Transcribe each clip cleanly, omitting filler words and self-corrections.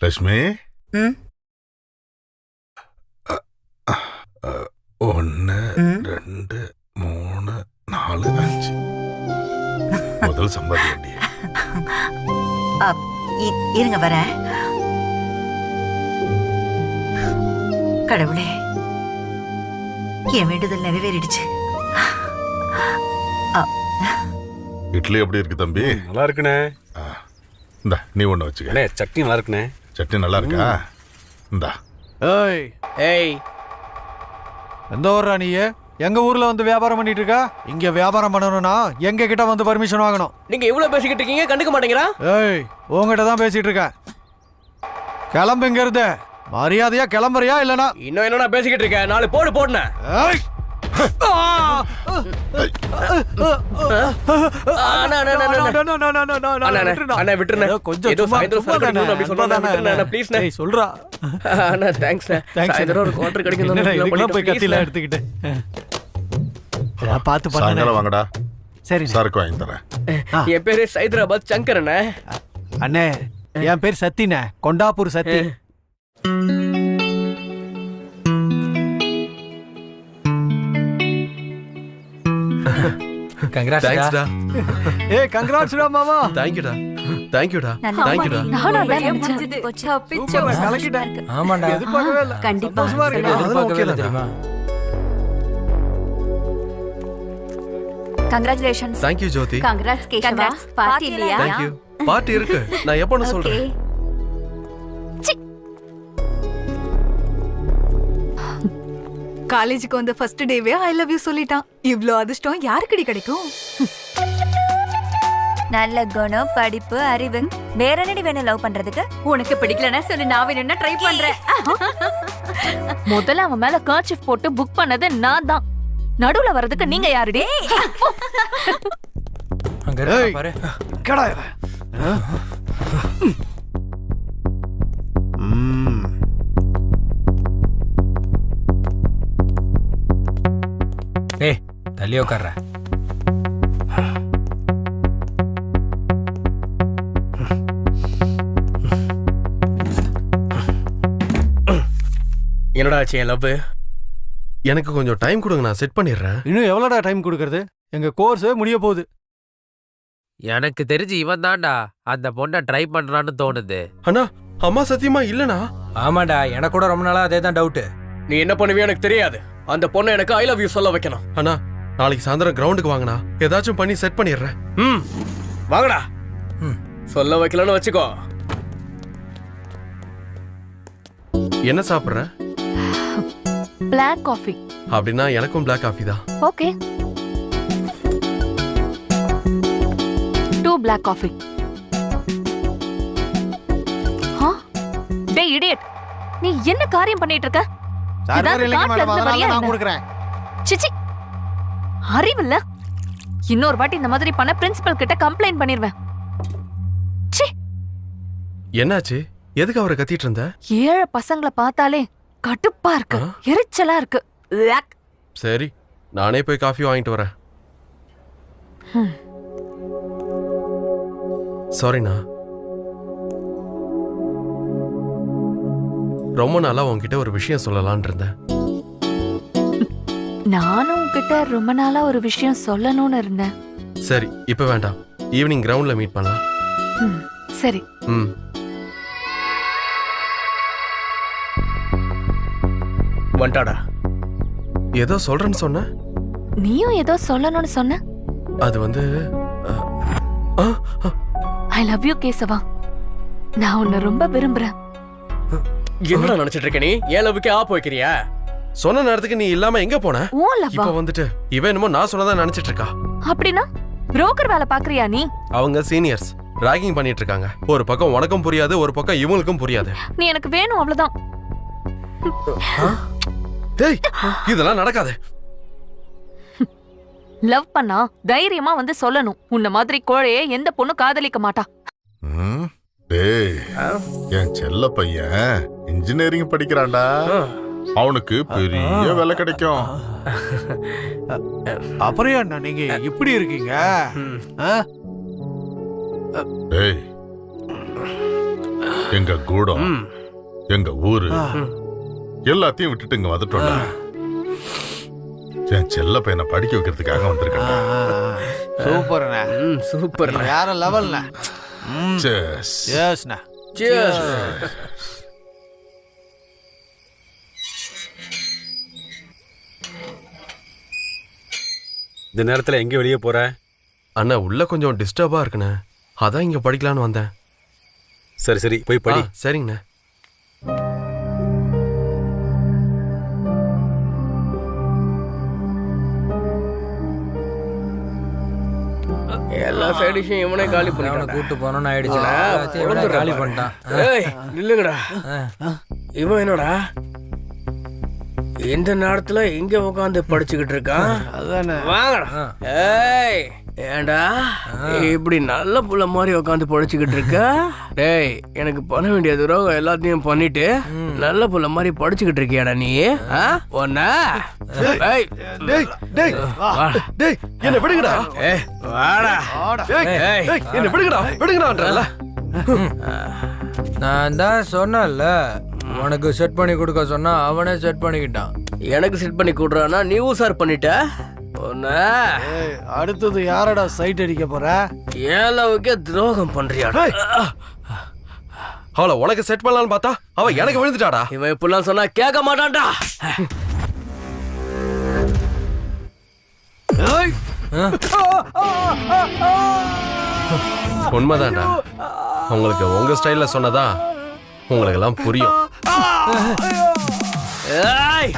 லட்சுமி ம் 1 2 3 4 5 முதல் சம்பாதி வண்டி. இருங்க வரேன். கடவுளே, என் வேண்டுதல் நிறைவேறிடுச்சு. இட்லி எப்படி இருக்கு தம்பி? நல்லா இருக்குண்ணே. இந்தா நீ ஒன்று வச்சுக்க. சட்னி நல்லா இருக்குண்ணே. சட்னி நல்லா இருக்கா? இந்தா. ஏய் ஏய், எந்த ஊர்ரா நீ? எங்க ஊர்ல வந்து வியாபாரம் பண்ணிட்டு இருக்கா? இங்க வியாபாரம் பண்ணணும்னா எங்க கிட்ட வந்து பர்மிஷன் வாங்கணும். நீங்க இவ்வளவு பேசிக்கிட்டு இருக்கீங்க, கண்டுக்க மாட்டேங்கிறா? ஏய், உங்ககிட்ட தான் பேசிட்டு இருக்கேன். கிளம்பு இங்க இருந்து. மரியாதையா கிளம்புறியா இல்லனா? இன்னும் என்னடா பேசிக்கிட்டு இருக்க? 4 போடு போடுன. ஏய் சொல்றா. எடுத்துக்கிட்டு பாத்து சாயங்காலம் வாங்கடா. சரி, சரக்கு வாங்கி தரேன். என் பேரு சைதராபாத் சங்கர் அண்ணே. அண்ணே, என் பேர் சத்தினே, கொண்டாப்பூர் சத்தி. கங்க்ராட்ஸ்டா. ஏய் கங்க்ராட்ஸ்டா மாமா. தேங்க்யூடா. தேங்க்யூடா. தேங்க்யூடா. நானா முடிஞ்சது போச்சு. கலக்கிட்டேன். ஆமாடா. எதிர்பார்க்கவே இல்ல. கண்டிப்பா எதிர்பார்க்கவே தெரியுமா? Congratulations. Thank you Jyothi. Congrats Keshava. Party இல்லையா? Thank you. பார்ட்டி இருக்கு. நான் எப்போன்னு சொல்றேன். காலேஜுக்கு வந்த ஃபர்ஸ்ட் டேவே ஐ லவ் யூ சொல்லிட்டான். இவ்ளோ அதிர்ஷ்டம் யாருக்குடி கிடைக்கும்? நல்ல குணம், படிப்பு, அறிவு, வேற என்னடி வேணும் லவ் பண்றதுக்கு? உனக்கு பிடிக்கலன்னா சொல்லு, நான் வேணும்னா ட்ரை பண்றேன். முதல்ல அவன் மேல கர்ச்சீஃப் போட்டு புக் பண்ணது நான் தான். நடுவுல வர்றதுக்கு நீங்க யாருடி? அங்க இருக்க பாரு. கடா இவ. டேய், தள்ளி உட்கார்ற. என்னடா ஆச்சு என் லவ்? எனக்கு கொஞ்சம் டைம் கொடுங்க, நான் செட் பண்ணிடுறேன். இன்னும் எவ்வளோடா டைம் கொடுக்கறது? எங்க கோர்ஸ் முடிய போகுது. எனக்கு தெரிஞ்சு இவன் தான்டா அந்த பொண்ணை ட்ரை பண்றான்னு தோணுது. அண்ணா, அம்மா சத்தியமா இல்லனா? ஆமாடா, எனக்கு கூட ரொம்ப நாளா அதே தான் டவுட். நீ என்ன பண்ணுவியோ எனக்கு தெரியாது. அந்த பொண்ணை எனக்கு ஐ லவ் யூ சொல்ல வைக்கணும். அண்ணா, நாளைக்கு சாயந்தரம் கிரவுண்டுக்கு வாங்கண்ணா. ஏதாச்சும் பண்ணி செட் பண்ணிடுறேன். வாங்கடா. சொல்ல வைக்கலன்னு வச்சுக்கோ. என்ன சாப்பிடுற? Black coffee. அப்படின்னா எனக்கும் Black coffee தான். Okay. 2 black coffee. டேய் இடியட், நீ என்ன காரியம் பண்ணிட்டு இருக்க? சிச்சி, அறிவில்ல. இன்னொரு வாட்டி இந்த மாதிரி பண்ண பிரின்சிபல் கிட்ட கம்ப்ளைண்ட் பண்ணிடுவேன். என்னாச்சு? எதுக்கு அவரை கத்திட்டு இருந்த? 7 பசங்களை பார்த்தாலே கடுப்பா இருக்கு, எரிச்சலா இருக்கு. சரி, நானே போய் காஃபி வாங்கிட்டு வரேன். சாரிண்ணா, ரொம்ப நாளா உன்கிட்ட ஒரு விஷயம் சொல்லலான் இருந்தேன். நானும் உன்கிட்ட ரொம்ப நாளா ஒரு விஷயம் சொல்லணும்னு இருந்தேன். சரி, இப்ப வேண்டாம். ஈவினிங் கிரவுண்ட்ல மீட் பண்ணலாம். சரி. வந்துட்டாடா. ஏதோ சொல்றேன்னு சொன்ன. நீயும் ஏதோ சொல்லணும்னு சொன்ன. அது வந்து ஐ லவ் யூ கேசவா. நான் உன்னை ரொம்ப விரும்புறேன். என்னடா நினைச்சிட்டு இருக்க நீ? ஏன் லவ்வுக்கு ஆப் வைக்கிறியா? சொன்ன நேரத்துக்கு நீ இல்லாம எங்க போன? ஓ லவ்வா. இப்ப வந்துட்டு இவன் என்னமோ நான் சொன்னதா நினைச்சிட்டு இருக்கா. அப்படினா புரோக்கர் வேலை பாக்குறியா நீ? அவங்க சீனியர்ஸ் ராகிங் பண்ணிட்டு இருக்காங்க. ஒரு பக்கம் உனக்கும் புரியாது, ஒரு பக்கம் இவங்களுக்கும் புரியாது. நீ எனக்கு வேணும் அவ்வளவுதான். டேய், இதெல்லாம் நடக்காது. லவ் பண்ணா தைரியமா வந்து சொல்லணும். உன்ன மாதிரி கோழையே எந்த பொண்ணு காதலிக்க மாட்டா. டேய், என் செல்ல பையன் இன்ஜினியரிங் படிக்கிறான்டா. அவனுக்கு பெரிய வேலை கிடைக்கும். அப்புறம் என்ன நீங்க இப்படி இருக்கீங்க? டேய், எங்க கூடம் எங்க ஊரு எல்லாத்தையும் விட்டுட்டு இங்க வந்துட்டோம்ல. என் செல்ல பையனை படிக்க வைக்கிறதுக்காக வந்திருக்கேன். சூப்பர்ண்ணே. சூப்பர் வேற லெவல்ண்ணே. எஸ்ண்ணே. இந்த நேரத்துல எங்க வெளியே போற? அண்ணா உள்ள கொஞ்சம் டிஸ்டர்பா இருக்குண்ணே, அதான் இங்க படிக்கலான்னு வந்தேன். சரி சரி போய் படி. சரிங்கண்ணே. எல்லா சைடிஷும் இவனே காலி பண்ணிட்டான். கூட்டு போனோம்னு ஆயிடுச்சுடா. இவனே காலி பண்ணிட்டான். ஏய் நில்லுங்கடா. இவன் என்னடா இந்த நேரத்துல இங்க உட்காந்து படிச்சுக்கிட்டு இருக்கான்? அதானே. வாங்கடா. ஏய் ஏண்டா இப்படி நல்ல புள்ள மாதிரி உட்காந்து படிச்சுக்கிட்டு இருக்க? டேய் எனக்கு பண்ண வேண்டிய துரோகம் எல்லாத்தையும் பண்ணிட்டு நல்ல புள்ள மாதிரி படிச்சுக்கிட்டு இருக்கியாடா நீ? ஒன்னா என்ன விடுங்கடா. வாடா. என்ன விடுங்கடா விடுங்கடான்றல. நான் தான் சொன்னேன்ல, உனக்கு செட் பண்ணி கொடுக்க சொன்னா அவனே செட் பண்ணிக்கிட்டான். எனக்கு செட் பண்ணி கூடுறானா நீ ஊசார் பண்ணிட்ட? ஒன்னா அடுத்தது யாரடா சைட் அடிக்க போற? ஏழவுக்கே துரோகம் பண்றியாடா. அவளை உனக்கு செட் பண்ணலான்னு பார்த்தா அவ எனக்கு விழுந்துட்டாடா. இவன் இப்படிலாம் சொன்னா கேட்க மாட்டான்டா. உண்மைதான்டா. உங்களுக்கு உங்க ஸ்டைல்ல சொன்னதா உங்களுக்கு எல்லாம் புரியும். ஏய்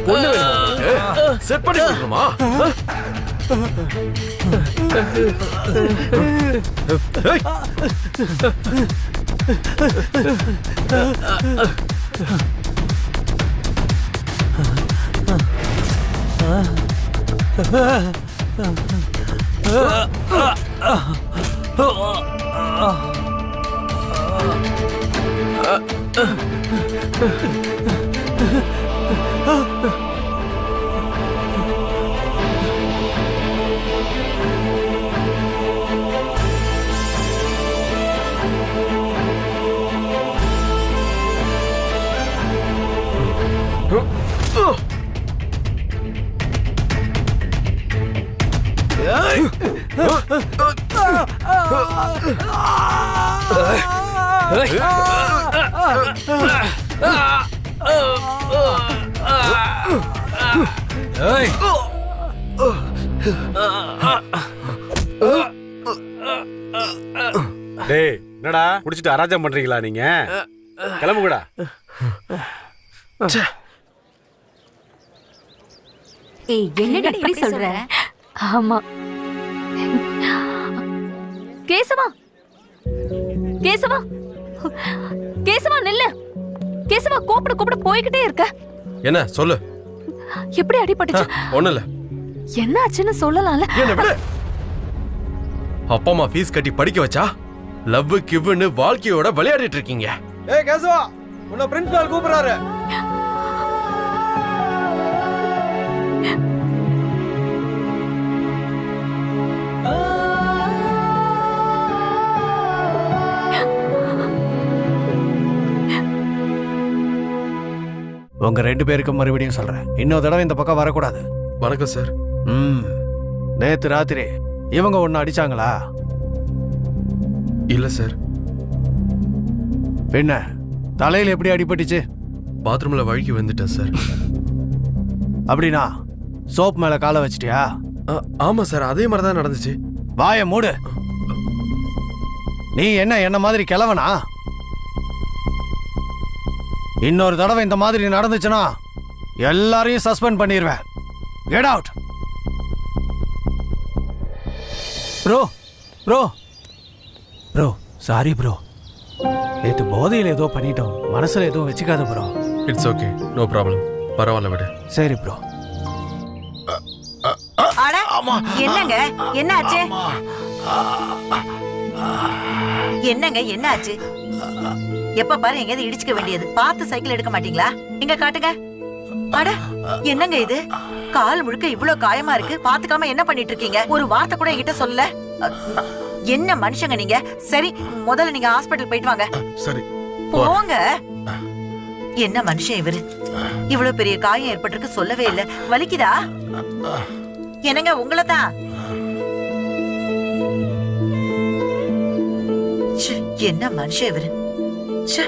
பொண்ணு செட் பண்ணி கொடுக்கணுமா? டேய் என்னடா குடிச்சிட்டு அராஜகம் பண்றீங்களா நீங்க? கிளம்புங்கடா. ஏய் என்னடா இப்படி சொல்ற? ஆமா. கேசவா, கேசவா, கேசவா நில்லு. கேசவா கூப்பிட கூப்பிட போய்கிட்டே இருக்க. என்ன சொல்லு. எப்படி அடிபட்டுச்சு? ஒண்ணு இல்ல. என்ன ஆச்சுன்னு சொல்லலாம்ல. என்ன விடு. அப்பா அம்மா ஃபீஸ் கட்டி படிக்க வச்சா லவ் கிவ்னு வாழ்க்கையோட விளையாடிட்டு இருக்கீங்க. ஏய் கேசவா, உன்னை பிரின்சிபால் கூப்பிடுறாரு. உங்க ரெண்டு பேருக்கு மறுபடியும் சொல்றேன், இன்னொரு தடவை இந்த பக்கம் வரக்கூடாது. வணக்கம் சார். நேத்து ராத்திரி இவங்க ஒன்னு அடிச்சாங்களா? இல்ல சார். என்ன தலையில எப்படி அடிபட்டுச்சு? பாத்ரூம்ல வழுக்கி வந்துட்டேன் சார். அப்படின்னா சோப் மேல காலை வச்சிட்டியா? ஆமா சார், அதே மாதிரி தான் நடந்துச்சு. வாய மூடு. நீ என்ன மாதிரி கிழவனா? இன்னொரு தடவை இந்த மாதிரி நடந்துச்சுன்னா எல்லாரையும் சஸ்பெண்ட் பண்ணிடுவேன். Get out. Bro bro bro sorry bro. நேற்று போதையில் ஏதோ பண்ணிட்டோம், மனசுல எதுவும் வச்சுக்காத bro. It's okay, no problem. பரவாயில்ல விடு. சரி ப்ரோ. அட என்னங்க என்ன ஆச்சு? என்னங்க என்ன ஆச்சு? எப்ப பாரு எங்கேயாவது இடிச்சுக்க வேண்டியது. பார்த்து சைக்கிள் எடுக்க மாட்டீங்களா? எங்க காட்டுங்க. அட என்னங்க இது கால் முழுக்க இவ்ளோ காயமா இருக்கு பாத்துக்காம என்ன பண்ணிட்டு இருக்கீங்க ஒரு வார்த்தை கூட என்கிட்ட சொல்லல என்ன மனுஷங்க நீங்க சரி முதல்ல நீங்க ஹாஸ்பிடல் போயிட்டு வாங்க சரி போங்க என்ன மனுஷன் இவரு இவ்வளவு பெரிய காயம் ஏற்பட்டிருக்கு சொல்லவே இல்ல வலிக்குதா என்னங்க உங்களை தான் என்ன மனுஷன் இவரு ச்சே